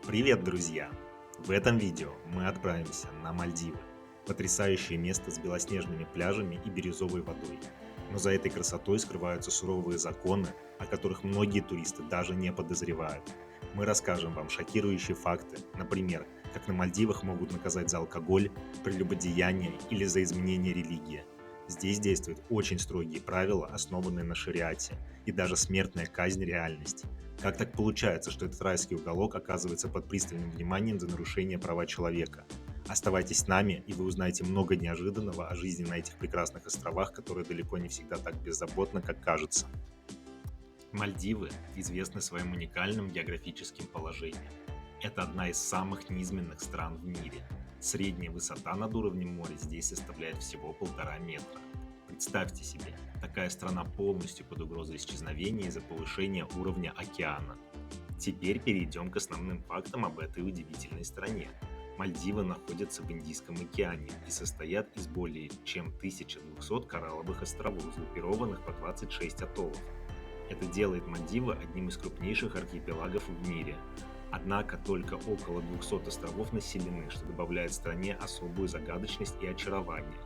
Привет, друзья! В этом видео мы отправимся на Мальдивы. Потрясающее место с белоснежными пляжами и бирюзовой водой. Но за этой красотой скрываются суровые законы, о которых многие туристы даже не подозревают. Мы расскажем вам шокирующие факты, например, как на Мальдивах могут наказать за алкоголь, прелюбодеяние или за изменение религии. Здесь действуют очень строгие правила, основанные на шариате, и даже смертная казнь – реальность. Как так получается, что этот райский уголок оказывается под пристальным вниманием за нарушение права человека? Оставайтесь с нами, и вы узнаете много неожиданного о жизни на этих прекрасных островах, которые далеко не всегда так беззаботны, как кажется. Мальдивы известны своим уникальным географическим положением. Это одна из самых низменных стран в мире. Средняя высота над уровнем моря здесь составляет всего 1,5 метра. Представьте себе, такая страна полностью под угрозой исчезновения из-за повышения уровня океана. Теперь перейдем к основным фактам об этой удивительной стране. Мальдивы находятся в Индийском океане и состоят из более чем 1200 коралловых островов, сгруппированных по 26 атоллов. Это делает Мальдивы одним из крупнейших архипелагов в мире. Однако только около 200 островов населены, что добавляет стране особую загадочность и очарование.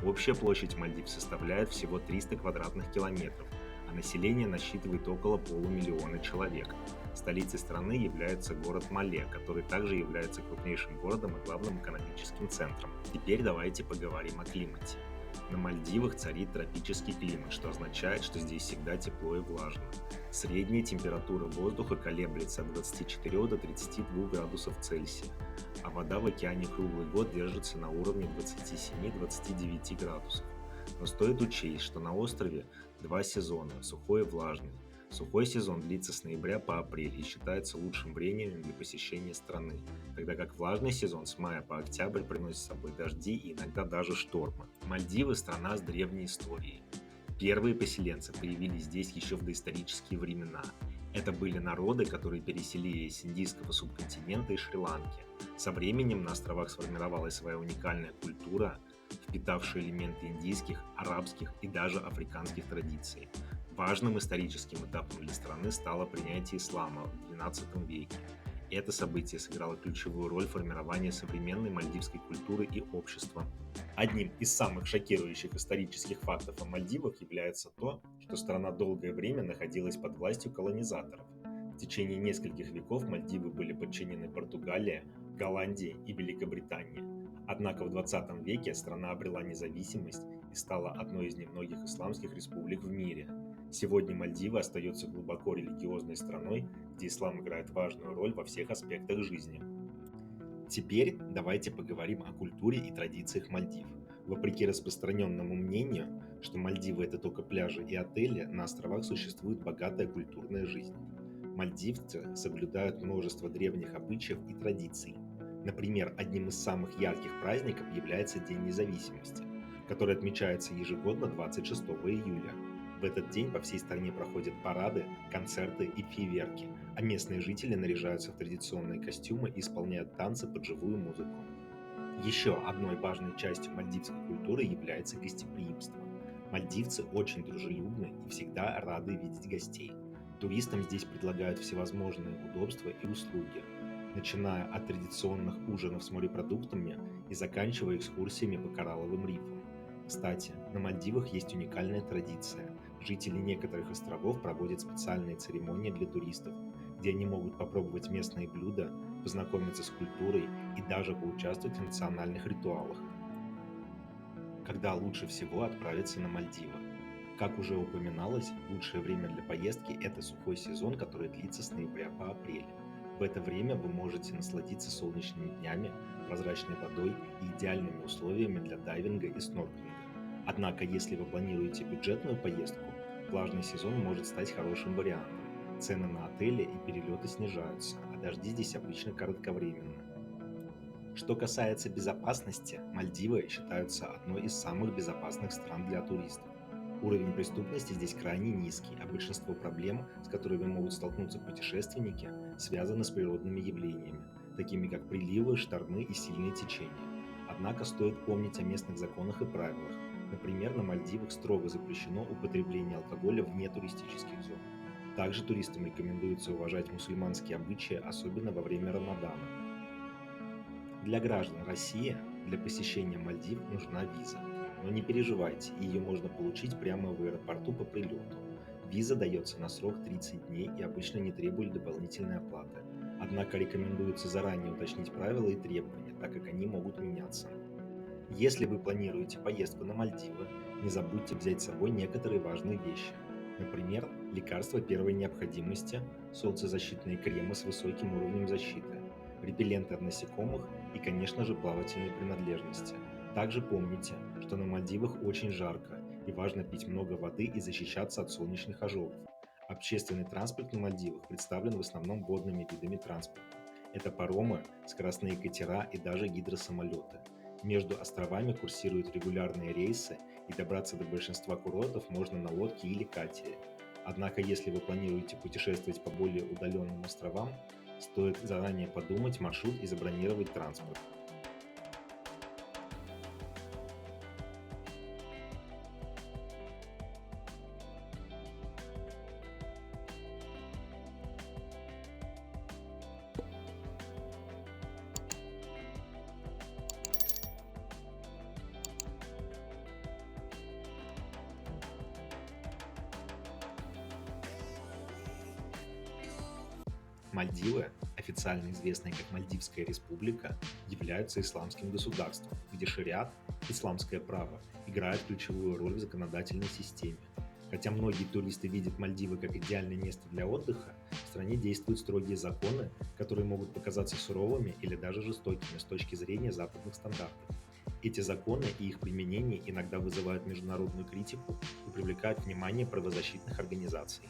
Общая площадь Мальдив составляет всего 300 квадратных километров, а население насчитывает около полумиллиона человек. Столицей страны является город Мале, который также является крупнейшим городом и главным экономическим центром. Теперь давайте поговорим о климате. На Мальдивах царит тропический климат, что означает, что здесь всегда тепло и влажно. Средняя температура воздуха колеблется от 24 до 32 градусов Цельсия, а вода в океане круглый год держится на уровне 27-29 градусов. Но стоит учесть, что на острове два сезона – сухой и влажный. Сухой сезон длится с ноября по апрель и считается лучшим временем для посещения страны, тогда как влажный сезон с мая по октябрь приносит с собой дожди и иногда даже штормы. Мальдивы – страна с древней историей. Первые поселенцы появились здесь еще в доисторические времена. Это были народы, которые переселились с индийского субконтинента и Шри-Ланки. Со временем на островах сформировалась своя уникальная культура, впитавшая элементы индийских, арабских и даже африканских традиций. Важным историческим этапом для страны стало принятие ислама в XII веке. Это событие сыграло ключевую роль в формировании современной мальдивской культуры и общества. Одним из самых шокирующих исторических фактов о Мальдивах является то, что страна долгое время находилась под властью колонизаторов. В течение нескольких веков Мальдивы были подчинены Португалии, Голландии и Великобритании. Однако в 20 веке страна обрела независимость и стала одной из немногих исламских республик в мире. Сегодня Мальдивы остается глубоко религиозной страной, где ислам играет важную роль во всех аспектах жизни. Теперь давайте поговорим о культуре и традициях Мальдив. Вопреки распространенному мнению, что Мальдивы – это только пляжи и отели, на островах существует богатая культурная жизнь. Мальдивцы соблюдают множество древних обычаев и традиций. Например, одним из самых ярких праздников является День независимости, который отмечается ежегодно 26 июля. В этот день по всей стране проходят парады, концерты и фейерверки, а местные жители наряжаются в традиционные костюмы и исполняют танцы под живую музыку. Еще одной важной частью мальдивской культуры является гостеприимство. Мальдивцы очень дружелюбны и всегда рады видеть гостей. Туристам здесь предлагают всевозможные удобства и услуги, начиная от традиционных ужинов с морепродуктами и заканчивая экскурсиями по коралловым рифам. Кстати, на Мальдивах есть уникальная традиция. Жители некоторых островов проводят специальные церемонии для туристов, где они могут попробовать местные блюда, познакомиться с культурой и даже поучаствовать в национальных ритуалах. Когда лучше всего отправиться на Мальдивы? Как уже упоминалось, лучшее время для поездки – это сухой сезон, который длится с ноября по апрель. В это время вы можете насладиться солнечными днями, прозрачной водой и идеальными условиями для дайвинга и снорклинга. Однако, если вы планируете бюджетную поездку, влажный сезон может стать хорошим вариантом. Цены на отели и перелеты снижаются, а дожди здесь обычно коротковременны. Что касается безопасности, Мальдивы считаются одной из самых безопасных стран для туристов. Уровень преступности здесь крайне низкий, а большинство проблем, с которыми могут столкнуться путешественники, связаны с природными явлениями, такими как приливы, штормы и сильные течения. Однако стоит помнить о местных законах и правилах. Например, на Мальдивах строго запрещено употребление алкоголя вне туристических зон. Также туристам рекомендуется уважать мусульманские обычаи, особенно во время Рамадана. Для граждан России для посещения Мальдив нужна виза. Но не переживайте, ее можно получить прямо в аэропорту по прилету. Виза дается на срок 30 дней и обычно не требует дополнительной оплаты. Однако рекомендуется заранее уточнить правила и требования, так как они могут меняться. Если вы планируете поездку на Мальдивы, не забудьте взять с собой некоторые важные вещи. Например, лекарства первой необходимости, солнцезащитные кремы с высоким уровнем защиты, репелленты от насекомых и, конечно же, плавательные принадлежности. Также помните, что на Мальдивах очень жарко и важно пить много воды и защищаться от солнечных ожогов. Общественный транспорт на Мальдивах представлен в основном водными видами транспорта. Это паромы, скоростные катера и даже гидросамолеты. Между островами курсируют регулярные рейсы, и добраться до большинства курортов можно на лодке или катере. Однако, если вы планируете путешествовать по более удаленным островам, стоит заранее подумать маршрут и забронировать транспорт. Мальдивы, официально известные как Мальдивская республика, являются исламским государством, где шариат, исламское право, играет ключевую роль в законодательной системе. Хотя многие туристы видят Мальдивы как идеальное место для отдыха, в стране действуют строгие законы, которые могут показаться суровыми или даже жестокими с точки зрения западных стандартов. Эти законы и их применение иногда вызывают международную критику и привлекают внимание правозащитных организаций.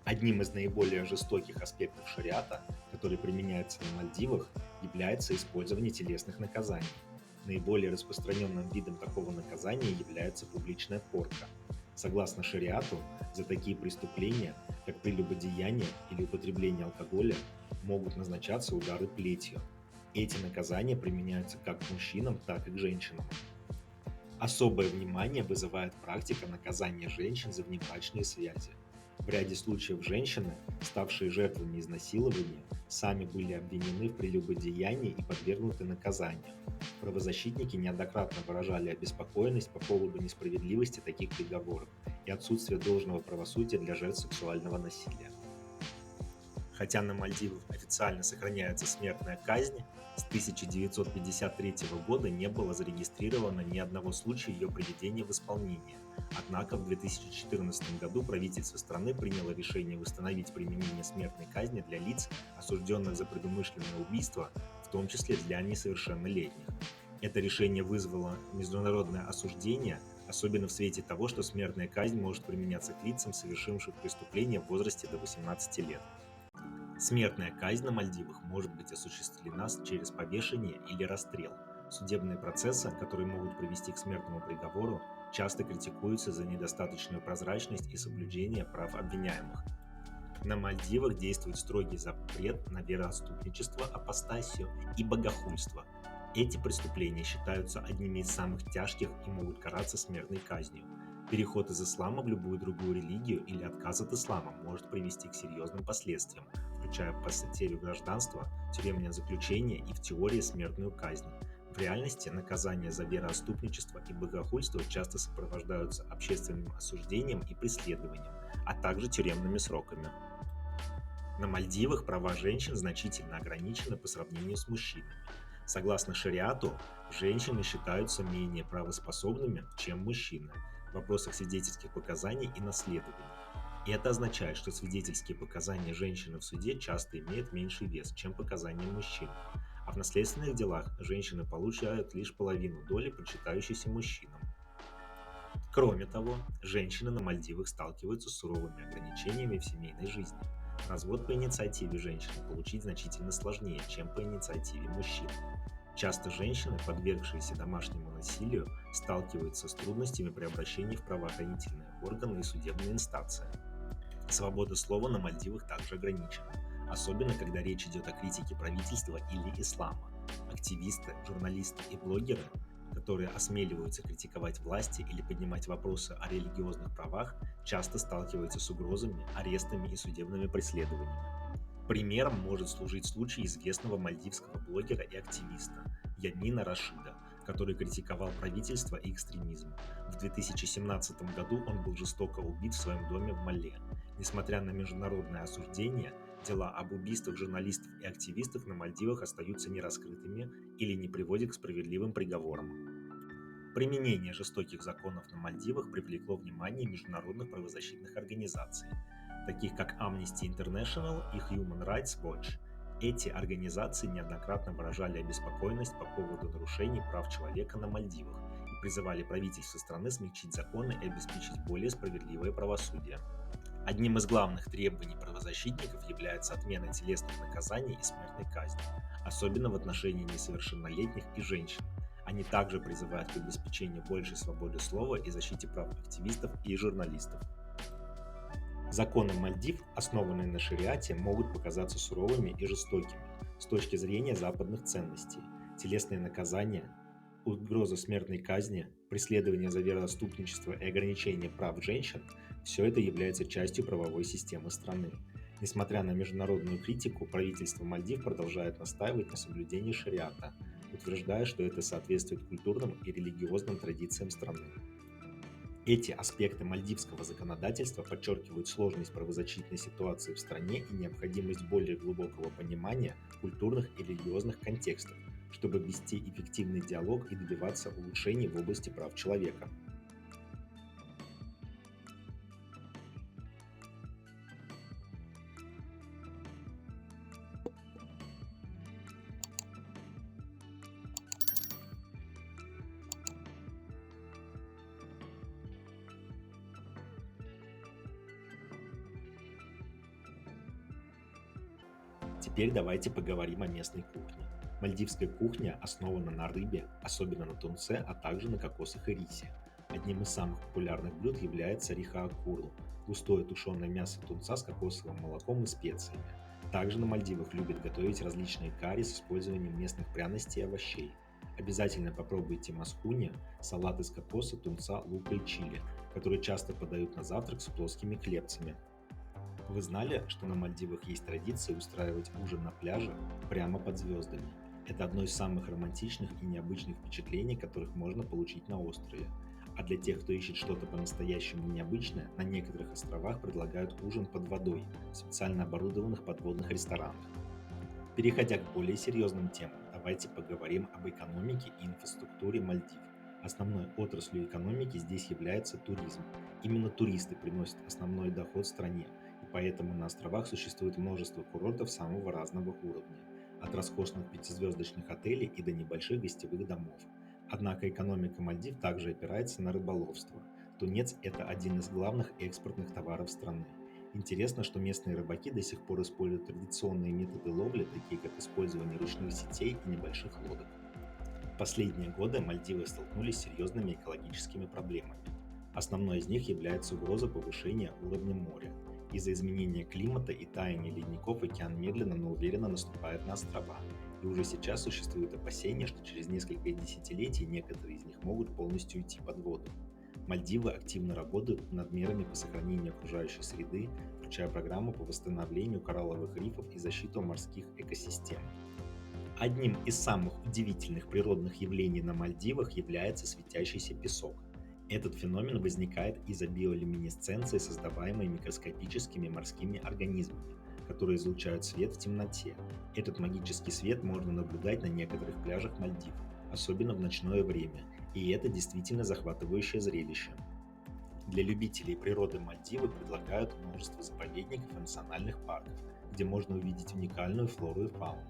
Одним из наиболее жестоких аспектов шариата, который применяется на Мальдивах, является использование телесных наказаний. Наиболее распространенным видом такого наказания является публичная порка. Согласно шариату, за такие преступления, как прелюбодеяние или употребление алкоголя, могут назначаться удары плетью. Эти наказания применяются как к мужчинам, так и к женщинам. Особое внимание вызывает практика наказания женщин за внебрачные связи. В ряде случаев женщины, ставшие жертвами изнасилования, сами были обвинены в прелюбодеянии и подвергнуты наказанию. Правозащитники неоднократно выражали обеспокоенность по поводу несправедливости таких приговоров и отсутствия должного правосудия для жертв сексуального насилия. Хотя на Мальдивах официально сохраняется смертная казнь, с 1953 года не было зарегистрировано ни одного случая ее приведения в исполнение. Однако в 2014 году правительство страны приняло решение восстановить применение смертной казни для лиц, осужденных за предумышленное убийство, в том числе для несовершеннолетних. Это решение вызвало международное осуждение, особенно в свете того, что смертная казнь может применяться к лицам, совершившим преступление в возрасте до 18 лет. Смертная казнь на Мальдивах может быть осуществлена через повешение или расстрел. Судебные процессы, которые могут привести к смертному приговору, часто критикуются за недостаточную прозрачность и соблюдение прав обвиняемых. На Мальдивах действует строгий запрет на вероотступничество, апостасию и богохульство. Эти преступления считаются одними из самых тяжких и могут караться смертной казнью. Переход из ислама в любую другую религию или отказ от ислама может привести к серьезным последствиям, включая потерю гражданства, тюремное заключение и в теории смертную казнь. В реальности наказания за вероотступничество и богохульство часто сопровождаются общественным осуждением и преследованием, а также тюремными сроками. На Мальдивах права женщин значительно ограничены по сравнению с мужчинами. Согласно шариату, женщины считаются менее правоспособными, чем мужчины, в вопросах свидетельских показаний и наследования. И это означает, что свидетельские показания женщины в суде часто имеют меньший вес, чем показания мужчин. А в наследственных делах женщины получают лишь половину доли, причитающейся мужчинам. Кроме того, женщины на Мальдивах сталкиваются с суровыми ограничениями в семейной жизни. Развод по инициативе женщины получить значительно сложнее, чем по инициативе мужчин. Часто женщины, подвергшиеся домашнему насилию, сталкиваются с трудностями при обращении в правоохранительные органы и судебные инстанции. Свобода слова на Мальдивах также ограничена, особенно когда речь идет о критике правительства или ислама. Активисты, журналисты и блогеры, которые осмеливаются критиковать власти или поднимать вопросы о религиозных правах, часто сталкиваются с угрозами, арестами и судебными преследованиями. Примером может служить случай известного мальдивского блогера и активиста Ямина Рашида, который критиковал правительство и экстремизм. В 2017 году он был жестоко убит в своем доме в Мале. Несмотря на международное осуждение, дела об убийствах журналистов и активистов на Мальдивах остаются нераскрытыми или не приводят к справедливым приговорам. Применение жестоких законов на Мальдивах привлекло внимание международных правозащитных организаций, таких как Amnesty International и Human Rights Watch. Эти организации неоднократно выражали обеспокоенность по поводу нарушений прав человека на Мальдивах и призывали правительство страны смягчить законы и обеспечить более справедливое правосудие. Одним из главных требований правозащитников является отмена телесных наказаний и смертной казни, особенно в отношении несовершеннолетних и женщин. Они также призывают к обеспечению большей свободы слова и защите прав активистов и журналистов. Законы Мальдив, основанные на шариате, могут показаться суровыми и жестокими с точки зрения западных ценностей. Телесные наказания, угроза смертной казни, преследование за вероотступничество и ограничение прав женщин – все это является частью правовой системы страны. Несмотря на международную критику, правительство Мальдив продолжает настаивать на соблюдении шариата, утверждая, что это соответствует культурным и религиозным традициям страны. Эти аспекты мальдивского законодательства подчеркивают сложность правозащитной ситуации в стране и необходимость более глубокого понимания культурных и религиозных контекстов, чтобы вести эффективный диалог и добиваться улучшений в области прав человека. Теперь давайте поговорим о местной кухне. Мальдивская кухня основана на рыбе, особенно на тунце, а также на кокосах и рисе. Одним из самых популярных блюд является риха-акуру – густое тушеное мясо тунца с кокосовым молоком и специями. Также на Мальдивах любят готовить различные карри с использованием местных пряностей и овощей. Обязательно попробуйте маскуни – салат из кокоса, тунца, лука и чили, который часто подают на завтрак с плоскими хлебцами. Вы знали, что на Мальдивах есть традиция устраивать ужин на пляже прямо под звездами? Это одно из самых романтичных и необычных впечатлений, которых можно получить на острове. А для тех, кто ищет что-то по-настоящему необычное, на некоторых островах предлагают ужин под водой в специально оборудованных подводных ресторанах. Переходя к более серьезным темам, давайте поговорим об экономике и инфраструктуре Мальдив. Основной отраслью экономики здесь является туризм. Именно туристы приносят основной доход стране, и поэтому на островах существует множество курортов самого разного уровня, от роскошных пятизвездочных отелей и до небольших гостевых домов. Однако экономика Мальдив также опирается на рыболовство. Тунец – это один из главных экспортных товаров страны. Интересно, что местные рыбаки до сих пор используют традиционные методы ловли, такие как использование ручных сетей и небольших лодок. В последние годы Мальдивы столкнулись с серьезными экологическими проблемами. Основной из них является угроза повышения уровня моря. Из-за изменения климата и таяния ледников океан медленно, но уверенно наступает на острова. И уже сейчас существует опасение, что через несколько десятилетий некоторые из них могут полностью уйти под воду. Мальдивы активно работают над мерами по сохранению окружающей среды, включая программу по восстановлению коралловых рифов и защиту морских экосистем. Одним из самых удивительных природных явлений на Мальдивах является светящийся песок. Этот феномен возникает из-за биолюминесценции, создаваемой микроскопическими морскими организмами, которые излучают свет в темноте. Этот магический свет можно наблюдать на некоторых пляжах Мальдив, особенно в ночное время, и это действительно захватывающее зрелище. Для любителей природы Мальдивы предлагают множество заповедников и национальных парков, где можно увидеть уникальную флору и фауну.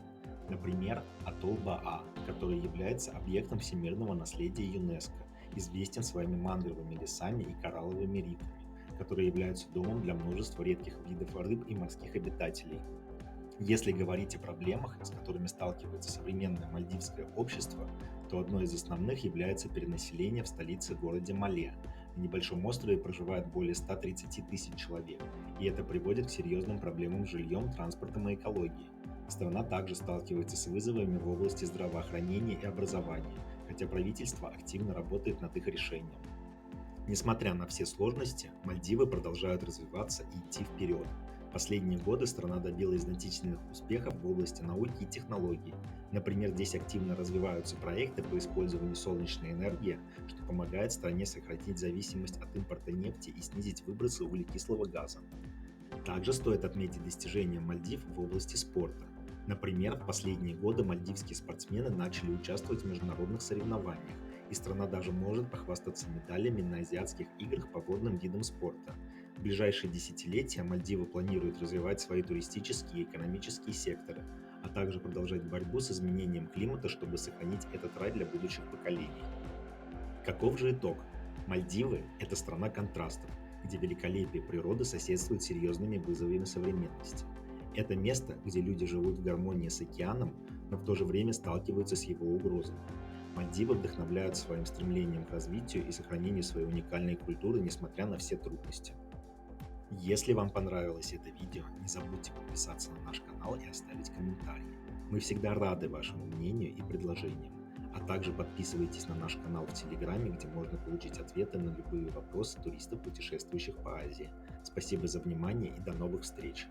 Например, атолл Баа, который является объектом всемирного наследия ЮНЕСКО, известен своими мангровыми лесами и коралловыми рифами, которые являются домом для множества редких видов рыб и морских обитателей. Если говорить о проблемах, с которыми сталкивается современное мальдивское общество, то одной из основных является перенаселение в столице городе Мале. На небольшом острове проживает более 130 тысяч человек, и это приводит к серьезным проблемам с жильем, транспортом и экологией. Страна также сталкивается с вызовами в области здравоохранения и образования, хотя правительство активно работает над их решением. Несмотря на все сложности, Мальдивы продолжают развиваться и идти вперед. В последние годы страна добилась значительных успехов в области науки и технологий. Например, здесь активно развиваются проекты по использованию солнечной энергии, что помогает стране сократить зависимость от импорта нефти и снизить выбросы углекислого газа. Также стоит отметить достижения Мальдив в области спорта. Например, в последние годы мальдивские спортсмены начали участвовать в международных соревнованиях, и страна даже может похвастаться медалями на азиатских играх по водным видам спорта. В ближайшие десятилетия Мальдивы планируют развивать свои туристические и экономические секторы, а также продолжать борьбу с изменением климата, чтобы сохранить этот рай для будущих поколений. Каков же итог? Мальдивы– это страна контрастов, где великолепие природы соседствует с серьезными вызовами современности. Это место, где люди живут в гармонии с океаном, но в то же время сталкиваются с его угрозами. Мальдивы вдохновляют своим стремлением к развитию и сохранению своей уникальной культуры, несмотря на все трудности. Если вам понравилось это видео, не забудьте подписаться на наш канал и оставить комментарий. Мы всегда рады вашему мнению и предложениям. А также подписывайтесь на наш канал в Телеграме, где можно получить ответы на любые вопросы туристов, путешествующих по Азии. Спасибо за внимание и до новых встреч!